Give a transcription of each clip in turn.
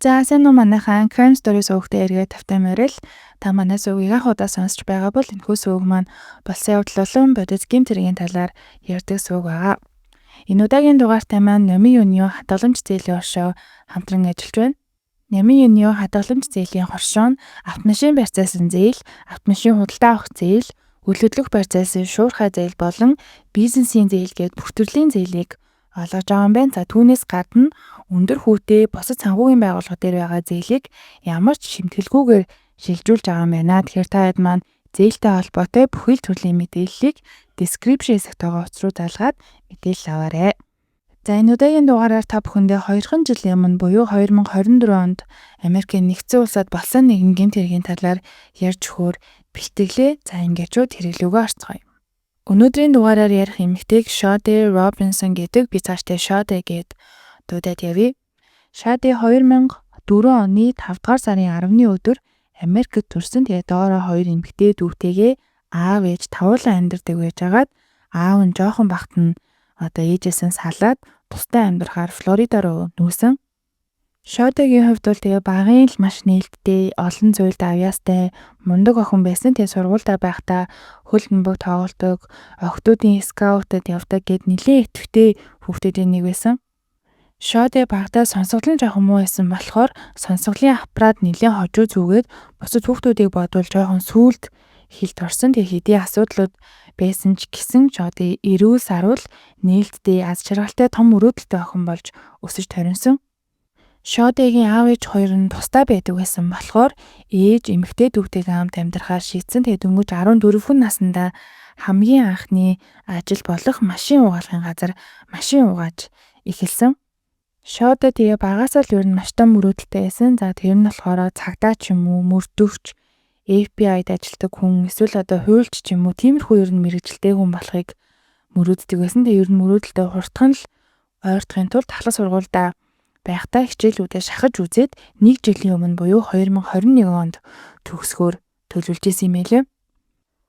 За сайн уу манайхаа Crime Stories өөхтэй эргээд тавтаймаар л та манай сувгийг анх удаа сонсч байгаа бол энэхүү сувг маань болсон явдал болон бодис гэмтэргийн талаар ярьдаг сувг байгаа. Энэ удаагийн дугаартай маань Номын Юнио хадгаламж зээлийн оршоо хамтран ажиллаж байна. Номын Юнио хадгаламж зээлийн хоршоо нь автомашин барьцаасан зээл, автомашин худалдаа авах зээл, үйл хөдлөх барьцаасан шуурхай зээл болон бизнесийн зээл гээд бүх төрлийн зээлийг олгож байгаа юм байна. За түүнээс гадна өндөр хүүтэй босод санхүүгийн байгууллага дээр байгаа зээлийг ямар ч шимтгэлгүйгээр шилжүүлж байгаа юм байна. Тэгэхээр та хэд маань зээлтэй холбоотой бүхэл төрлийн мэдээллийг description хэсэгт байгаа утас руу залгаад мэдээлэл аваарай. За энэ удаагийн дугаараар та бүхэндээ 2 жилийн өмнө буюу 2024 онд Америкийн нэгдсэн улсад болсон нэгэн гэмт хэргийн талаар ярьж өгөхөөр бэлтгэлээ. За ингээд ч хэрэглүүгээ орцгоё. Өнөөдрийн дугаараар ярих эмэгтэйг Shade Robinson гэдэг би цаашдаа Shade гэд дуудаад явъя. Shade 2004 оны 5 дугаар сарын 10-ны өдөр Америкт төрсөн. Тэгээд доороо 2 эмэгтэй дүүтэйгээ аав ээж тавуулан амьдардаг байжгаад аав нь жоохон багт нь ээжээс нь салаад тусдаа амьдрахаар Флорида руу нүүсэн. Shadeгийн хувьд бол тэгээ багын л маш нээлттэй, олон зүйлд авьяастай, мундаг охин байсан. Тэгээ сургуультай байхдаа хөл бөмбөг тоглодог, охтуудын скаутад явдаг гэд нэлээд идэвхтэй хүүхдүүдийн нэг байсан. Shade багтаа сонсголын жоохон муу байсан болохоор сонсголын аппарат нэлээд хожуу зүгээд бусад хүүхдүүдийг бодвол жоохон сүулт хилд орсон. Тэгээ хэдийн асуудлууд байсан ч гэсэн Shade эрүүл сарвал нээлттэй, аз жаргалтай том өрөөдөлтэй охин болж өсөж төрөнсөн. Shadeгийн аав ээж хоёр нь тусдаа байдаг байсан болохоор ээж эмэгтэй дүүтэйгээ хамт амьдрахаар шийдсэн. Тэгээд дөнгөж 14 наснда хамгийн анхны ажил болох машин угаалгын газар машин угааж эхэлсэн. Shade тэгээ багасаа л ер нь маш том мөрөөдөлтэй байсан. За тэр нь болохоор цагдаа ч юм уу, мөрдөгч, FBI-д ажилладаг хүн, эсвэл хуульч ч юм уу, тиймэрхүү ер нь мэрэгжилтэй хүн болохыг мөрөөддөг байсан. Тэгээ ер нь мөрөөдөлтөд хурдхан л ойртохын тулд ахлах сургуультай байхдаа хичээлүүдээ шахаж үзээд 1 жилийн өмнө буюу 2021 онд төгсгөөр төлөвлөж исэн юм элэ.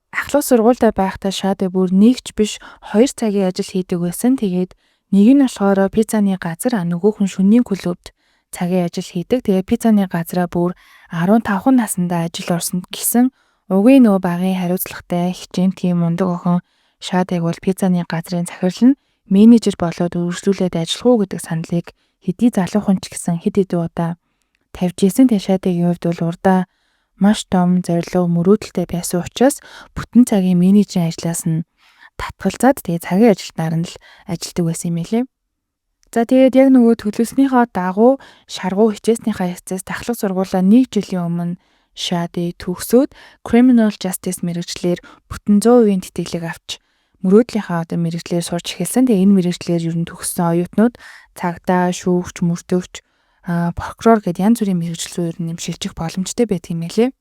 Ахлах сургуультай байхдаа Shade бүр нэгч биш 2 цагийн ажил хийдэг байсан. Тэгээд нэг нь болохоор пиццаны газар, нөгөөх нь шөнийн клубт цагийн ажил хийдэг. Тэгээд пиццаны газараа бүр 15 наснда ажил орсон гэсэн угийн нөө багын хариуцлагатай хичээнтгийн мундаг охин Shadeг бол пиццаны газрын захирал нь менежер болоод үргэлжлүүлээд ажиллах уу гэдэг саналыг хэдий залуухан ч гэсэн хэд хэдэн удаа тавьж исэн. Тэгээ Shadeгийн хувьд бол урдаа маш том зорилго мөрөөдөлтэй байсан учраас бүтэн цагийн менежерийн ажлаас нь татгалзаад тэгээ цагийн ажилтнаар нь л ажилладаг байсан юм элэ. За тэгээд яг нөгөө төлөвлөснийхөө дагуу шаргуу хичээснийхаа эцэс дахлах сургуулаа 1 жилийн өмнө Shade төгсөөд Criminal Justice мэргэжлэр бүтэн 100% тэтгэлэг авч мөрөөдлийнхаа мэргэжлээр сурч эхэлсэн. Тэгээ энэ мэргэжлэр ер нь төгссөн оюутнууд цагдаа, шүүгч, мөрдөгч, прокурор гэд янз бүрийн мэргэжил рүү ер нь шилжих боломжтой байдаг юм элэ.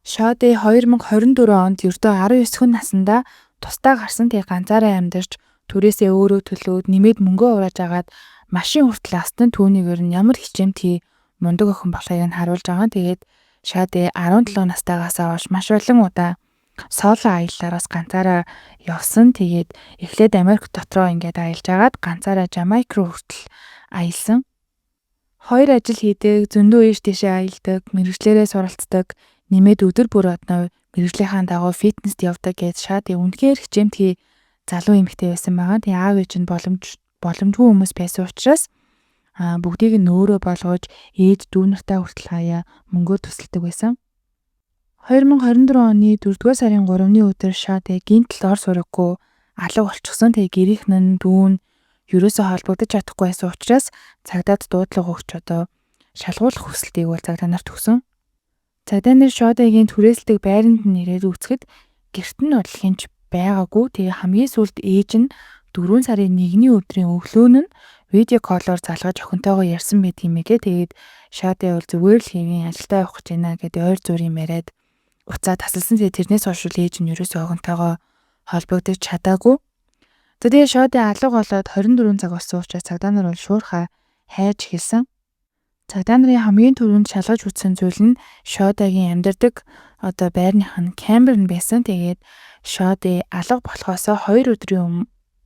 Shade 2024 онд ердөө 19 наснда тусдаа гарсан. Тэгээ ганцаараа амьдарч түрээсээ өөрөө төлөөд нэмээд мөнгөө урааж агаад машин хүртэл авсан. Түүнийг ер нь ямар хичээмтэй мундаг охин болохыг нь харуулж байгаа. Тэгээд Shade 17 настайгаас хойш маш олон удаа соло аяллаараас ганцаараа явсан. Тэгээд эхлээд Америк дотроо ингээд аялж агаад ганцаараа Жамайк руу хүртэл аялсан. 2 ажил хийдэг, зөндөө ийш тийшээ аялдаг, мэргэжлэрээ суралцдаг, нэмээд өдөр бүр мэргэжлийнхаа дагуу фитнест явдаг гэж Shade үнэхээр хичээмтгий залуу эмэгтэй байсан байгаа. Тэгээ аав ээж нь боломжгүй хүмүүс байсан учраас бүгдийг нь өөрөө болгож ээж дүү нартай хүртэл хаяа мөнгөө тусалдаг байсан. 2024 оны 4-р сарын 3-ны өдөр Shade гинтл ор сураггүй алга болчихсон. Тэгээ гэрийнхэн нь дүү нь ерөөсөө холбогдож чадахгүй байсан учраас цагдаад дуудлага өгч шалгуулах хүсэлтийг бол цагдаа нарт өгсөн. Цагдаа нар Shadeгийн түрээсэлдэг байранд нь ирээд үзэхэд гэрт нь бол хинч байгаагүй. Тэгээ хамгийн сүүлд ээж нь 4 сарын 1-ний өдрийн өглөөн нь видео коллоор залгаж охинтойгоо ярьсан байт юм гээ. Тэгээд Shade бол зүгээр л хэвийн ажилдаа явах гэж байна гэдэг ойр зургийн яриад уцаа тасалсан. Тэгээ тэрнээс хойш ээж нь ерөөсөө охинтойгоо холбогдож чадаагүй. Тэгээ Shade алга болоод 24 цаг болсон учраас цагдаа нар бол шуурхай хайж эхэлсэн. Цагдаа нарын хамгийн түрүүнд шалгаж үзсэн зүйл нь Shadeгийн амьдардаг байрных нь Камерон байсан. Тэгээд Shade алга болохоос 2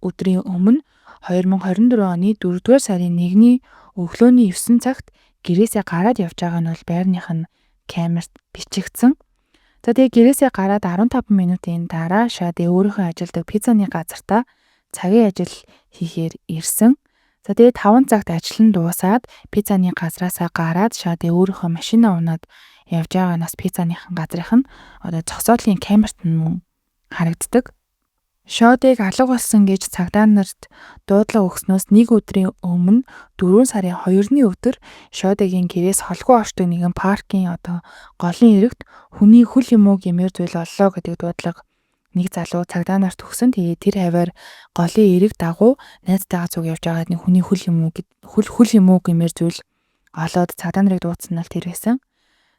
өдрийн өмнө 2024 оны 4-р сарын 1-ний өглөөний 9 цагт гэрээсээ гараад явж байгаа нь бол байрных нь камерт бичигдсэн. За тэгээ гэрээсээ гараад 15 минутын дараа Шаде өөрийнхөө ажилладаг пиццаны газартаа цагийн ажил хийхээр ирсэн. За тэгээ 5 цагт ажил нь дуусаад пиццаны газраасаа гараад Шаде өөрийнхөө машинаа унаад явж байгаанаас пиццаныхан газрынх нь зогсоолын камерт нь харагддаг. Шодыг алга болсон гэж цагдаа нарт дуудлага өгснөөс нэг өдрийн өмнө 4 сарын 2-ны өдөр Шодигийн гэрээс холгүй оршдог нэгэн паркийн голын эрэгт хүний хөл юмуу гэмээр зүйл оллоо гэдэг дуудлага нэг залуу цагдаа нарт өгсөн. Тэгээд тэр хаваар голын эрэг дагуу найзтайгаа цуг явж байгаад нэг хүний хөл юмуу гэмээр зүйл олоод цагдаа нарыг дуудсан нь тэр байсан.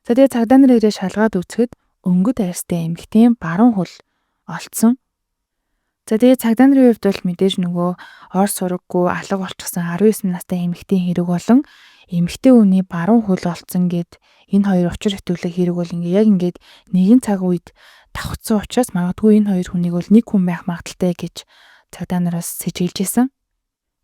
За тэгээд цагдаа нар ирээ шалгаад үзэхэд өнгөт арьстай эмэгтэй баруун хөл олцсон. За тэгээд цагдаа нарын хувьд бол мэдээж нөгөө ор сураггүй алга болчихсон 19 настай эмэгтэй хэрэг болон эмэгтэй хүний баруун хөл олцсон гэд энэ хоёр учир хэтүүлэг хэрэг бол яг ингээд нэгэн цаг үед давхцсан учраас магадгүй энэ хоёр хүнийг бол нэг хүн байх магадaltaй гэж цагдаа нараас сэжиглэж исэн.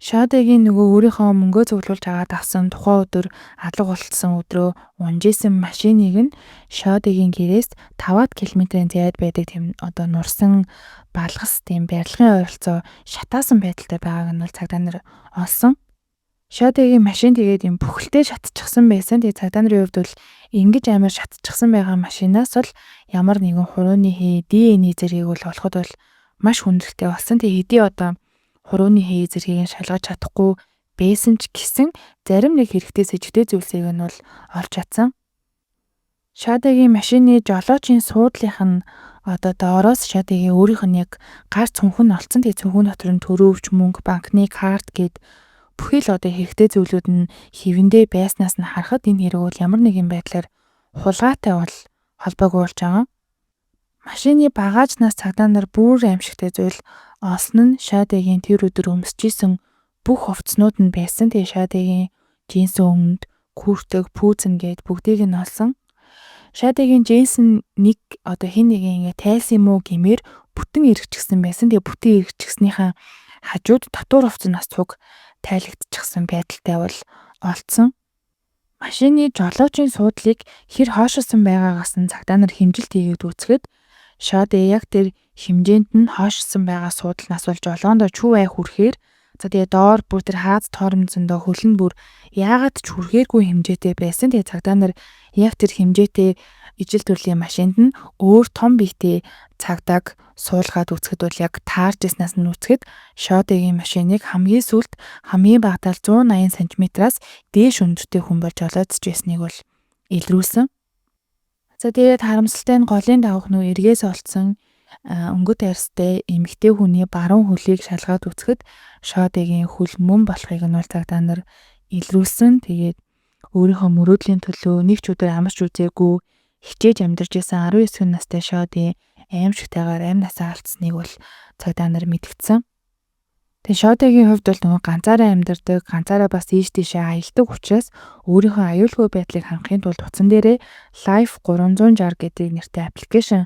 Шадигийн нөгөө өөрийнхөө мөнгөө цуглуулж аваад авсан тухайн өдөр алга болцсон өдрөө унжсэн машиныг нь Шадигийн гэрээс 5 км-ийн зайд байдаг тийм нурсан балгас тийм барилгын ойролцоо шатаасан байдалтай байгааг нь цагдаа нар олсон. Шадигийн машин тэгээд юм бүхэлдээ шатчихсан байсан. Тэгээд цагдаа нарын хувьд бол ингэж амар шатчихсан байгаа машинаас л ямар нэгэн хурууны хээ ДНХ зэргийг бол олоход бол маш хүндрэлтэй болсон. Тэгээд хэдий хурууны хээ зэргийг шалгаж чадахгүй байсан ч гэсэн зарим нэг хэрэгтэй сэжигтэй зүйлсийг нь бол олж чадсан. Шадигийн машины жолоочийн суудлынх нь доороос Шадигийн өөрийнх нь яг гар цүнхэн олцсон. Тэгээ цүнхэн дотор нь төрөвч, мөнгө, банкны карт гээд бүхий л хэрэгтэй зүйлүүд нь хэвэндээ байснаас нь харахад энэ хэрэг бол ямар нэгэн байдлаар хулгайтай бол холбоогүй болж байгаа. Машины багажнаас цагдаа нар бүр аимшигтай зүйл олсон нь Шадигийн тэр өдөр өмсөжсэн бүх хувцснууд нь байсан. Тэгээ Шадигийн джинс өмд, күртэг, пүүзэн гээд бүгдийг нь олсон. Шадигийн джинс нэг хин нэгэн ингээ тайлсан юм уу гэмээр бүтэн эргэжчихсэн байсан. Тэгээ бүтэн эргэжчихснийхаа хажууд татвар хувцснаас цуг тайлагдчихсан байдалтай бол олцсон. Машины жолоочийн суудлыг хэр хоошилсан байгаагаас нь цагдаа нар хэмжилт хийгээд үзэхэд Шади яг тэр хэмжээнд нь хоошилсан байгаа суудлнаас бол жолоондоо чүү ай хүрхээр тэгээ доор бүр тэр хаад тоормзондоо хөлн бүр яагаад ч хүрхээргүй хэмжээтэй байсан. Тэгээ цагдаа нар яг тэр хэмжээтэй ижил төрлийн машинд нь өөр том биетэй цагдааг суулгаад үзэхэд бол яг таарч ирснаас нь үзэхэд Шадигийн машиныг хамгийн сүлд хамгийн багадаа 180 см-аас дээш өндөртэй хүн болж жолоодж байсныг бол илрүүлсэн. За тэгээд харамсалтай нь голын давах нөө эргээс олцсон өнгөт арьстай эмэгтэй хүний баруун хөлийг шалгаад үзэхэд Шадигийн хөл мөн болохыг нь цагдаа нар илрүүлсэн. Тэгээд өөрийнхөө мөрөөдлийн төлөө нэг ч өдөр амарч үзээгүй хичээж амьдарч исэн 19 настай Шади аимшигтайгаар амь насаа алдсныг бол цагдаа нар мэдгдсэн. Тэгээ Шадигийн хувьд бол нөгөө ганцаараа амьдардаг, ганцаараа бас ийш тийшээ аялдаг учраас өөрийнхөө аюулгүй байдлыг хангахын тулд утсан дээрээ Life 360 гэдэг нэртэй аппликейшн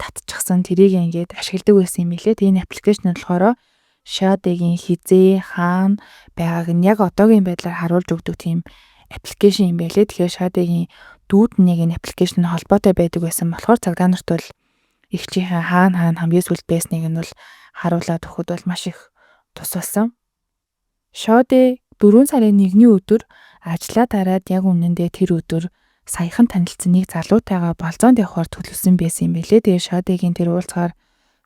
татчихсан. Тэрийг ингээд ашигладаг байсан юм билээ. Энэ аппликейшн нь болохоор Шадигийн хизээ хаана байгааг нь яг одоогийн байдлаар харуулж өгдөг тийм аппликейшн юм байлээ. Тэгэхээр Шадигийн дүүд нэг энэ аппликейшн холбоотой байдаг байсан болохоор цагдаа нарт бол ихчийнхээ хаана хамгийн сүлд байсныг нь бол харуулад өгөхөд бол маш их тус болсон. Шади 4 сарын 1-ний өдөр ажлаа тараад яг үнэндээ тэр өдөр саяхан танилцсан нэг залуутайгаа болзоонд явахаар төлөвлөсөн байсан юм билээ. Тэгээ Шадигийн тэр уулзгаар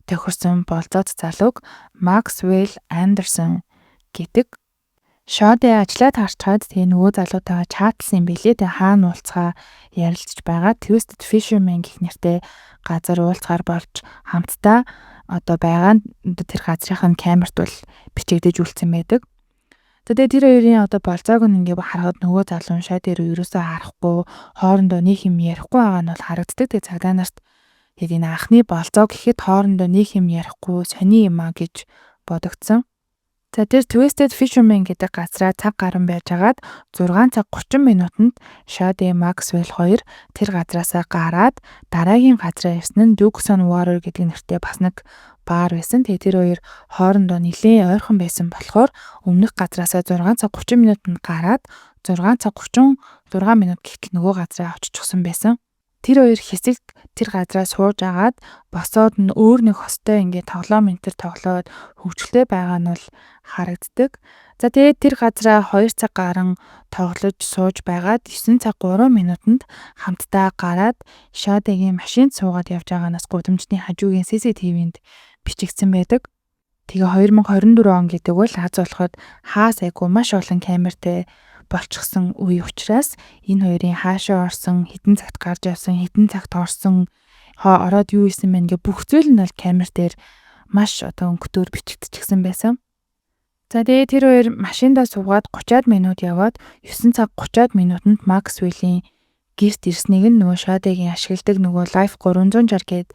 тохирсон болзоод залууг Максвелл Андерсон гэдэг. Шади ажлаа таарчаад тэгээ нөгөө залуутайгаа чатлсан юм билээ. Тэгээ хаана уулзгаа ярилцж байгаа. Twisted Fisherman гэх нэртэй газар уулзгаар болж хамтдаа байгаа тэр газрын камерт бол бичигдэж үлдсэн байдаг. Тэгээд тэр хоёрын болзоог нь ингээ харахад нөгөө залуу Шади руу ерөөсөө харахгүй хоорондоо нэг юм ярихгүй байгаа нь бол харагддаг. Тэгээд цагдаа нарт яг энэ анхны болзоо гэхэд хоорондоо нэг юм ярихгүй сони юм а гэж бодогдсон. За тэр Twisted Fisherman гэдэг газраа цаг гарan байж агаад 6 цаг 30 минутанд Шади Максвелл хоёр тэр газраасаа гараад дараагийн газраа ирсэн нь Dukes on Water гэдэг нэртэй бас нэг баар байсан. Тэгээ тэр хоёр хоорондоо нэлээд ойрхон байсан болохоор өмнөх газраасаа 6 цаг 30 минутанд гараад 6 цаг 36 минут гэтэл нөгөө газараа очичихсан байсан. Тэр хоёр хэсэг тэр газараа сууж агаад босоод нь өөр нэг хостой ингээд тоглоом энтер тоглоод хөвгчлээ байгаа нь бол харагддаг. За тэгээд тэр газараа 2 цаг гарan тоглож сууж байгаад 9 цаг 3 минутанд хамтдаа гараад Шадэгийн машинд суугаад явж байгаанаас гудамжны хажуугийн CCTV-нд бичигдсэн байдаг. Тэгээ 2024 он гэдэг бол аз болоход хаас айгу маш олон камертай болчихсон үе учраас энэ хоёрын хаашаа орсон, хэдэн цагт гарч явсан, хэдэн цагт орсон, ороод юу исэн мэн гэ бүх зүйл нь бол камер дээр маш өнгөтөөр бичигдчихсэн байсан. За тэгээ тэр хоёр машиндаа суугаад 30-аад минут яваад 9 цаг 30-аад минутанд Максвеллийн гэрт ирснийг нь нөгөө Шадэгийн ашигладаг нөгөө Life 360 гээд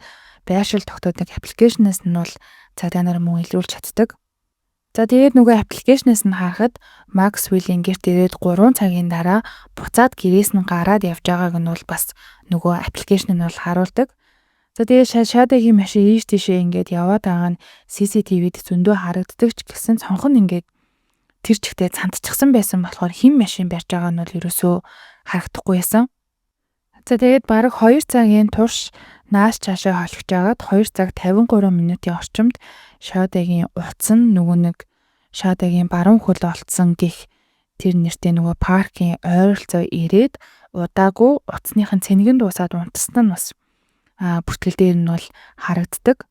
байршил тогтоодог аппликейшнээс нь бол цагдаа нар мөн илрүүлж чаддаг. За тэгээд нөгөө аппликейшнээс нь харахад Максвеллийн гэрт ирээд 3 цагийн дараа буцаад гэрээс нь гараад явж байгааг нь бол бас нөгөө аппликейшн нь бол харуулдаг. За тэгээд Шадэгийн машин ийш тийшээ ингээд яваад байгаа нь CCTV-д зөндөө харагддаг ч гэсэн цонхон ингээд тэр чигтээ цантчихсан байсан болохоор хэн машин барьж байгаа нь бол ерөөсөө харагдахгүй байсан. За тэгээд бараг 2 цагийн турш нааш цаашаа холгож агаад 2 цаг 53 минутын орчимд Шадэгийн утас нь нөгөө нэг Шадэгийн баруун хөл олцсон гих тэр нэртэй нөгөө паркийн ойролцоо ирээд удаагүй утасныхын цэнэгэн дуусаад унтсан нь бас бүртгэл дээр нь бол харагддаг.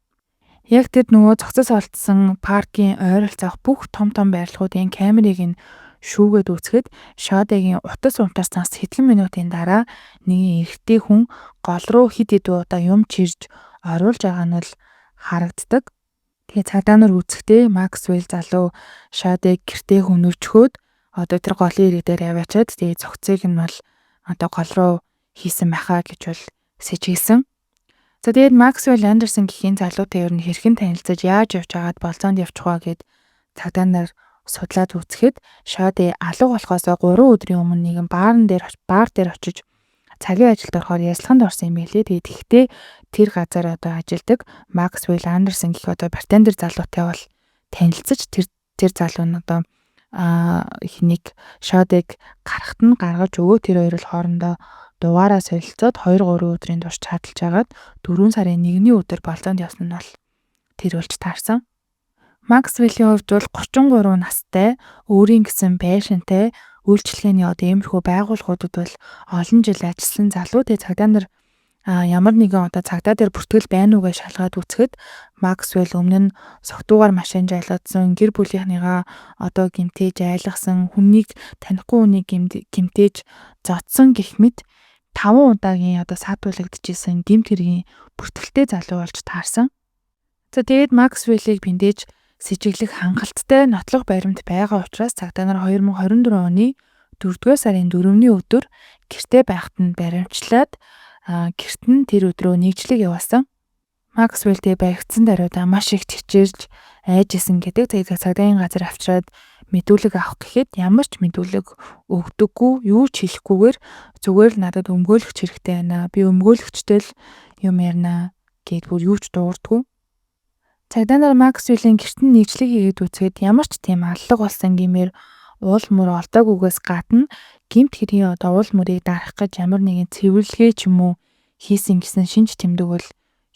Яг тэр нөгөө цогцос олдсон паркийн ойролцоох бүх том байрлалуудын камерыг нь шүүгээд үзэхэд Шадэгийн утас унтаснаас хэдхэн минутын дараа нэг эрэгтэй хүн гол руу хид удаа юм чирж оруулж байгаа нь бол харагддаг. Тэгээ цагдаа нар үзэхдээ Максвелл залуу Шадэг гэртээ хөнөвчхөөд одоо тэр голын ирэг дээр аваачаад тэгээ цогцыг нь бол одоо гол руу хийсэн байхаа гэж бол сэжиглсэн. За тэгээд Максвелл Андерсон гэхийн залуутай ер нь хэрхэн танилцаж яаж явж байгаад болцоонд явчих вэ гэд цагдаа нар судлаад үзэхэд Шадэ алга болохоос 3 өдрийн өмнө нэгэн баар дээр очиж цагийн ажилд орохоор ярилцлаганд орсон юм билээ. Тэгээд ихтэй тэр газар одоо ажилдаг Максвелл Андерсон гэх одоо бартендер залуутай бол танилцаж тэр залуу нь одоо хэнийг Шадэг гарахт нь гаргаж өгөө тэр хоёр л хоорондоо дугаараа солилцоод 2-3 өдрийн турш чадалж агаад 4 сарын 1-ний өдөр болцоонд явсан нь бол тэр болж таарсан. Максвеллийн хувьд бол 33 настай, өөрийн гэсэн байшинтай, үйлчлэгээний одоо иймэрхүү байгууллагуудад бол олон жил ажилласан залуу. Тэгээ цагдаа нар ямар нэгэн одоо цагдаа дээр бүртгэл байна уугаа шалгаад үзэхэд Максвелл өмнө нь согтуугаар машин жайлаадсан, гэр бүлийнхнийгаа одоо гэмтээж айлгсан, хүнийг танихгүй хүнийг гэмтээж зодсон гэх мэт 5 удаагийн одоо саатуулагдчихсэн гэмт хэргийн бүртгэлтэй залуу болж таарсан. За тэгээд Максвеллийг биндээж сэжиглэх хангалттай нотлох баримт байгаа учраас цагдаа нар 2024 оны 4-р сарын 4-ний өдөр гэртээ байхад нь баримтлаад гэрт нь тэр өдрөө нэгжлэг явуулсан. Максвеллтэй баригдсан даруйдаа маш их чичирж айжсэн гэдэг. Тэгээд цагдаагийн газар авчираад мэдүүлэг авах гэхэд ямар ч мэдүүлэг өгдөггүй, юу ч хэлэхгүйгээр зүгээр л надад өмгөөлөгч хэрэгтэй байна. Би өмгөөлөгчтэй л юм ярина гэд бүр юу ч дуурдаггүй. Цагдаа нар Максвеллийн гэрт нь нэгжлэг хийгээд үзэхэд ямар ч тийм аллаг болсон гэмээр уул мөр олдоогүйгээс гадна гэмт хэргийн одоо уул мөрийг дарах гэж ямар нэгэн цэвэрлэгээ ч юм уу хийсэн гэсэн шинж тэмдэг бол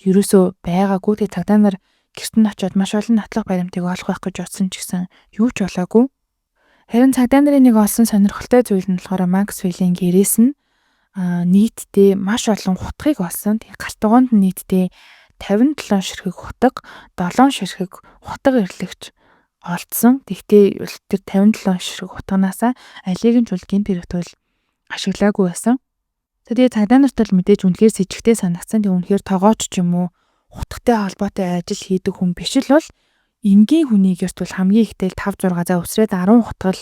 ерөөсөө байгаагүй. Тэгээ цагдаа нар гэрт нь очиод маш олон нотлох баримтыг олох байх гэж утсан ч гэсэн юу ч болоогүй. Харин цагдаа нарын нэг олсон сонирхолтой зүйл нь болохоор Максвеллийн гэрээс нь нийтдээ маш олон хутгийг олсон. Тэгээ галт дугуунд нь нийтдээ 57 ширхэг хутаг, 7 ширхэг хутаг ирлэгч олдсон. Тэгтээ тэр 57 ширхэг хутганаасаа алийг нь чул гэмт хэрэгтэл ашиглаагүй байсан. Тэгээ цагдаа нарт л мэдээж үнэхээр сэжигтэй санагдсан. Тэгээ үнэхээр тогооч ч юм уу хутгатай холбоотой ажил хийдэг хүн биш л бол энгийн хүнийг ерт бол хамгийн ихтэй 5-6 за өсрээд 10 хутгал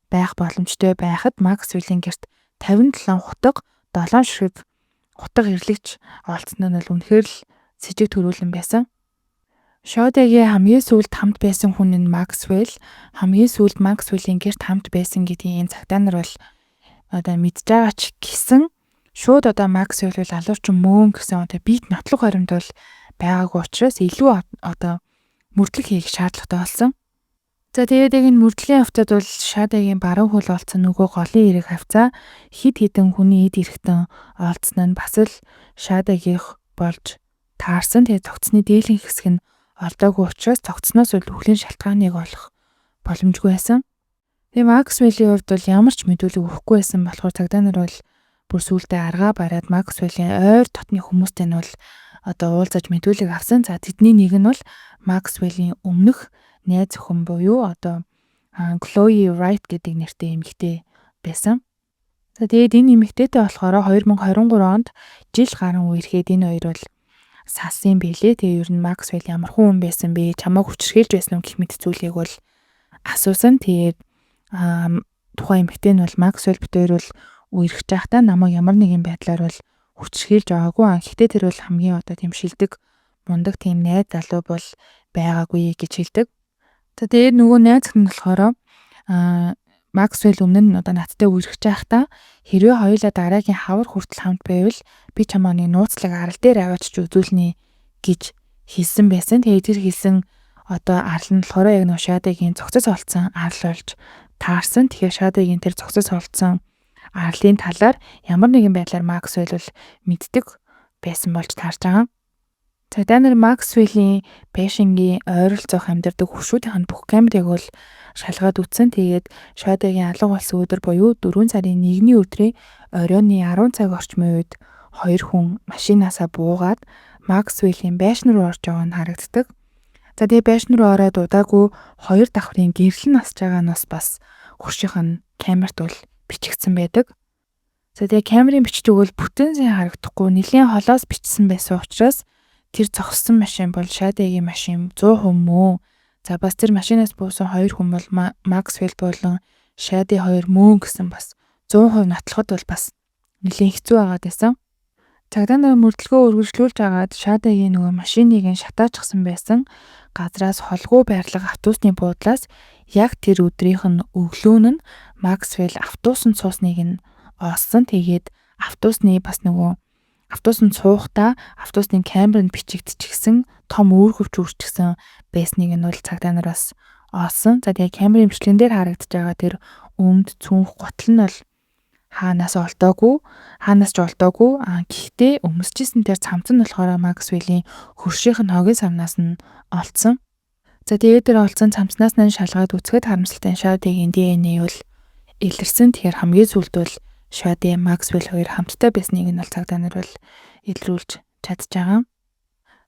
байх боломжтой байхад Максвеллийн гэрт 57 хутаг, 7 ширхэг хутаг ирлэгч олдсон нь бол үнэхээр л сэжиг төрүүлэн байсан. Шадэгийн хамгийн сүүлд хамт байсан хүн нь Максвелл, хамгийн сүүлд Максвеллийн гэрт хамт байсан гэдгийг энэ цагдаа нар бол одоо мэдж байгаа ч гэсэн шууд одоо Максвелл бол алуурчин мөн гэсэн одоо бит нотлох баримт бол байгаагүй учраас илүү одоо мөрдлөг хийх шаардлагатай болсон. За тэгээд яг энэ мөрдлийн хавцад бол Шадагийн баруун хөл олцсон нөгөө голын эрэг хавцаа хид хідэн хүний эд эрэхтэн олцсон нь бас л Шадагийнх болж таарсан. Тэгээд цогцны дийлэнх хэсэг нь олдоогүй учраас цогцноос үл үхлийн шалтгааныг олох боломжгүй байсан. Тэгээ Максвеллийн хувьд бол ямар ч мэдүүлэг өгөхгүй байсан болохоор цагдаа нар бол бүр сүултээ аргаа бариад Максвеллийн ойр дотны хүмүүстэй нь бол одоо уулзаж мэдүүлэг авсан. За тэдний нэг нь бол Максвеллийн өмнөх найз охин буюу одоо Chloe Wright гэдэг нэртэй эмэгтэй байсан. За тэгээд энэ эмэгтэйтэй болохоор 2023 онд жил гарan үерхэд энэ хоёр бол сасан билээ. Тэгээ ер нь Максвелл ямар хүн байсан бэ? Чамайг хүчрхийлж байсан уу гэх мэт зүйлийг бол асуусан. Тэгээд тухайн эмэгтэй нь бол Максвелл битээр бол үерхэж байхдаа намайг ямар нэгэн байдлаар бол хүчрхийлж байгаагүй. Гэхдээ тэр бол хамгийн одоо тийм шилдэг мундаг тийм найз залуу бол байгаагүй гэж хэлдэг. За тэгээд нөгөө найз охин нь болохоор Максвелл өмнө нь одоо надтай үерхэж байхдаа хэрвээ хоёулаа дараагийн хавар хүртэл хамт байвал би чамаа нэг нууцлаг арал дээр аваачиж үзүүлнэ гэж хэлсэн байсан. Тэгээд тэр хэлсэн одоо арал нь болохоор яг нөгөө Шадагийн цогцос олцсон арал болж таарсан. Тэгэхээр Шадагийн тэр цогцос олцсон арлын талаар ямар нэгэн байдлаар Максвелл бол мэддэг байсан болж таарч байгаа. Цагдаа нар Максвеллийн пэшингийн ойролцоох амьдардаг хуршүүдийн бүх камерыг бол шалгаад үзсэн. Тэгээд Шадагийн алга болсон өдөр буюу 4 сарын 1-ний өдрийн оройны 10 цаг орчмын үед 2 хүн машинаасаа буугаад Максвеллийн байшин руу орж байгаа нь харагддаг. За тэгээд байшин руу ороод удаагүй 2 давхрын гэрэл нь асж байгаа нь бас хуршийнх нь камерт бол бичигдсэн байдаг. За тэгээд камерын бичдэг бол бүтэн сайн харагдахгүй нэлийн холоос бичсэн байсан учраас тэр зогссон машин бол Шадагийн машин 100% мөн. За бас тэр машинаас буусан 2 хүн бол Максвелл болон Шади 2 мөн гэсэн бас 100% нотлоход бол бас нэлийн хэцүү байгаад байсан. Цагдаа нар мөрдлөгөө үргэлжлүүлж агаад Шадагийн нөгөө машиныг нь шатаачсан байсан газраас холгүй байрлах автобусны буудлаас яг тэр өдрийнх нь өглөөн нь Максвелл автобусанд суусныг нь олсон. Тэгээд автобусны бас нөгөө автобусанд суухдаа автобусны камеранд бичигдчихсэн том үүргэвч үрчгсэн байсныг нь бол цагдаа нар бас олсон. За тэгээд камерын бичлэгэн дээр харагдаж байгаа тэр өмд цүнх гутал нь бол хаанаас ч олдоогүй. Гэхдээ өмсөжсэн тэр цамц нь болохоор Максвеллийн хөршийнх нь хогийн савнаас нь олдсон. За тэгээд тэр олдсон цамцнаас нь шалгаад үзэхэд харамсалтай Шадагийн DNA бол илэрсэн. Тэгэхээр хамгийн сүүлд бол Шади Максвелл хоёр хамтдаа байсныг нь бол цагдаа нар бол илрүүлж чадж байгаа.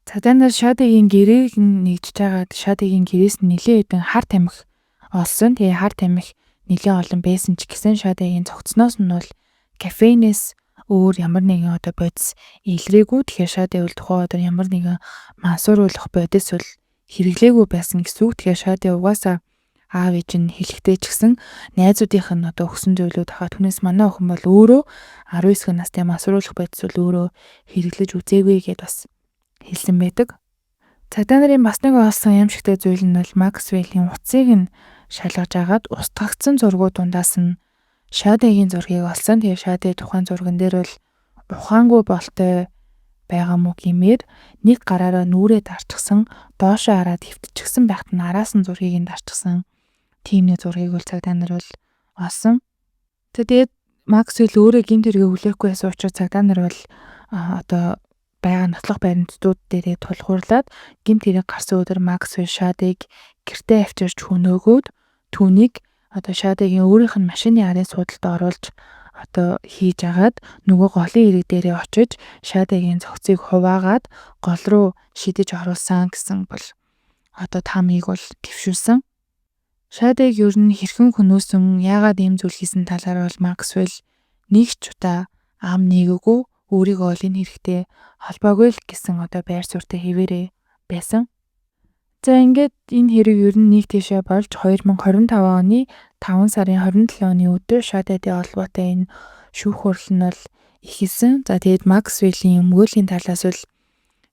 Цагдаа нар Шадагийн гэрээг нэгжиж байгаад Шадагийн гэрээс нэлээд хэдэн хар тамхи олсон. Тэгээ хар тамхи нэлээд олон байсан ч гэсэн Шадагийн цогцноос нь бол кофеинээс өөр ямар нэгэн одоо бодис илрээгүй. Тэгэхээр Шади бол тухайн өдөр ямар нэгэн мансууруулах бодис бол хэрэглээгүй байсан гэсэн үг. Тэгэхээр Шади угаасаа аав ээж нь хэлэхдээ ч гэсэн найзуудынх нь одоо өгсөн зүйлүүд хаа түүнээс манай охин бол өөрөө 19 настай мансууруулах бодис бол өөрөө хэрэглэж үзээгүй гэдээ бас хэлсэн байдаг. Цагдаа нарын бас нэг олсон юмшигтай зүйл нь бол Максвеллийн утсыг нь шалгаж агаад устгагдсан зургууд дундаас нь Шадагийн зургийг олсон. Тэгээ Шади тухайн зурган дээр бол ухаангүй болтой байгаа мó гэмээр нэг гараараа нүрээ дарчихсан, доошоо хараад хөвтчихсэн байхад нь араас нь зургийг нь дарчихсан. Тийм нэг зургийг бол цагдаа нар бол олсон. Тэгээд Максвелл өөрөө гэмт хэрэг хүлээхгүй байсан учраас цагдаа нар бол одоо байгаа нотлох баримтууд дээрээ тулгуурлаад гэмт хэрэг гарсан өдөр Максвелл Шадыг гэртээ авчирч хөнөөгөөд түүнийг одоо Шадагийн өөрийнх нь машины арын суудалд оруулж одоо хийж агаад нөгөө голын эрэг дээрээ очиж Шадагийн цогцыг хуваагаад гол руу шидэж оруулсан гэсэн бол одоо таамыг бол твшүүлсэн. Шадаг ер нь хэрхэн хөнөөсөн яагаад ийм зүйл хийсэн талаар бол Максвелл нэг ч удаа ам нэгээгүй өөрийгөө ол энэ хэрэгтэй холбоогүй л гэсэн одоо байр суурьтай хэвээрээ байсан. За ингээд энэ хэрэг ер нь нэг тийшээ болж 2025 оны 5 сарын 27-ны өдөр Шадатай холбоотой энэ шүүх хурал нь бол ихэлсэн. За тэгээд Максвеллийн өмгөөлийн талаас бол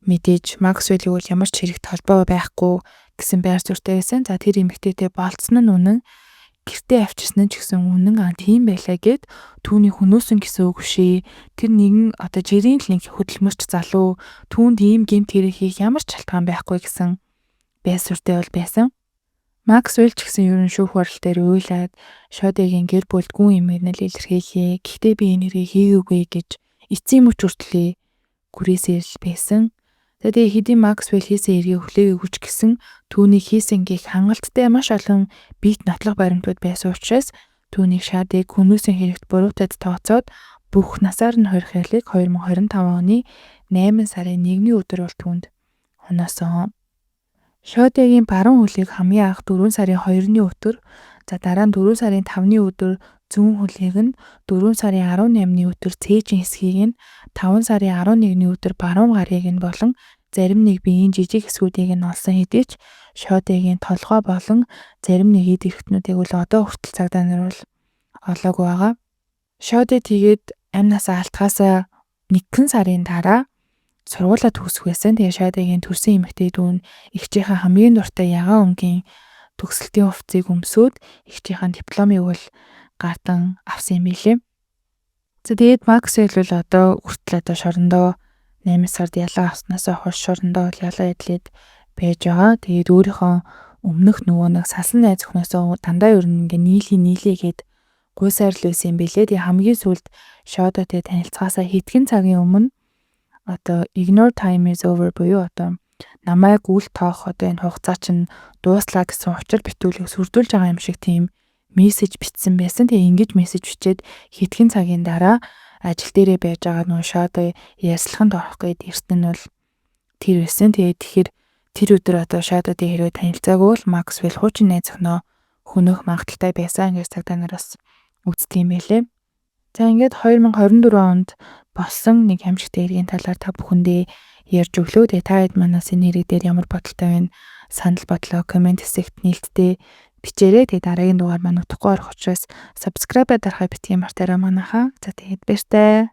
мэдээж Максвеллийг бол ямар ч хэрэгт холбоо байхгүй гэсэн байр суурьтай байсан. За тэр эмэгтэйтэй болцсон нь үнэн, гэртээ авчирсан ч гэсэн үнэн тийм байлаа гэд түүний хөнөөсөн гэсэн үг шээ. Тэр нэгэн одоо жирийн линк хөдөлмөрч залуу түүнд ийм гэмт хэрэг хийх ямар ч шалтгаан байхгүй гэсэн байр суурьтай бол байсан. Максвелл ч гэсэн ерөн шүүх барал дээр уйлаад Шодигийн гэр бүлд гүн эмээнэл илэрхийлье. Гэхдээ би энэрийг хийгээгүй гэж эцсийн мөч хүртлээ гүрээсээр л байсан. Тэгээд хэдийн Максвелл хийсэн эргээ хүлээгээгүй ч гэсэн түүнийг хийсэн гих хангалттай маш олон биет нотлох баримтууд байсан учраас түүнийг Шадыг хүмүүсийн хэрэгт буруутад тооцоод бүх насаар нь хорих ялыг 2025 оны 8 сарын 1-ний өдөр бол түүнд оноосон. Шодигийн баруун хөлийг хамгийн анх 4 сарын 2-ны өдөр, за дараа нь 4 сарын 5-ны өдөр зүүн хөлийг нь 4 сарын 18-ны өдөр цээжин хэсгийг нь 5 сарын 11-ний өдөр баруун гарыг нь болон зарим нэг биеийн жижиг хэсгүүдийг нь олсон хэдий ч Шодигийн толгой болон зарим нэг эд эрхтнүүдийг бол одоо хүртэл цагдаа нар бол олоогүй байгаа. Шоди тэгээд амь насаа алдахаасаа 1 сарын дараа сургуулаа төгсөх байсан. Тэгээ Шодигийн төрсэн эмэгтэй дүү нь эгчийнхээ хамгийн дуртай ягаан өнгийн төгсөлтийн хувцсыг өмсөөд эгчийнхээ дипломыг бол гардан авсан юм билээ. За тэгээд Максвелл бол одоо хүртэл одоо шорондоо 8 сард ялаа авснаасаа хойш шорондоо бол ялаа идлээд байж байгаа. Тэгээд өөрийнхөө өмнөх нөгөө нэг салсан найз өхнөөсөө дандаа ер нь ингээ нийлээгээд гуйсаар л байсан юм билээ. Тэгээ хамгийн сүүлд Шодитэй танилцахаасаа хэдхэн цагийн өмнө одоо ignore time is over буюу одоо намайг үл тоох одоо энэ хугацаа чинь дууслаа гэсэн учир битүүлийг сүрдүүлж байгаа юм шиг тийм мессеж бичсэн байсан. Тэгээ ингэж мессеж бичээд хэдхэн цагийн дараа ажил дээрээ байж байгаа нөө Шоди ярьслаханд орох гээд ирсэн нь бол тэр байсан. Тэгэхээр тэр өдөр одоо Шодитэй хэрвээ танилцаагүй бол Максвелл хуучин найз өхнөө хөнөөх магадaltaй байсан гэж цагдаа нараас үздэг юм байлээ. За ингээд 2024 онд болсон нэг хамжигтай эргийн талаар та бүхэндээ ярьж өглөө. Тэгээ та хэд манаас энэ хэрэг дээр ямар бодолтой байна? Санал бодлоо комент хэсэгт нээлттэй бичээрэй. Тэгээ дараагийн дугаар маань утгагүй орох учраас subscribe дарахаа битгий мартаарай манайхаа. За тэгээд баяртай.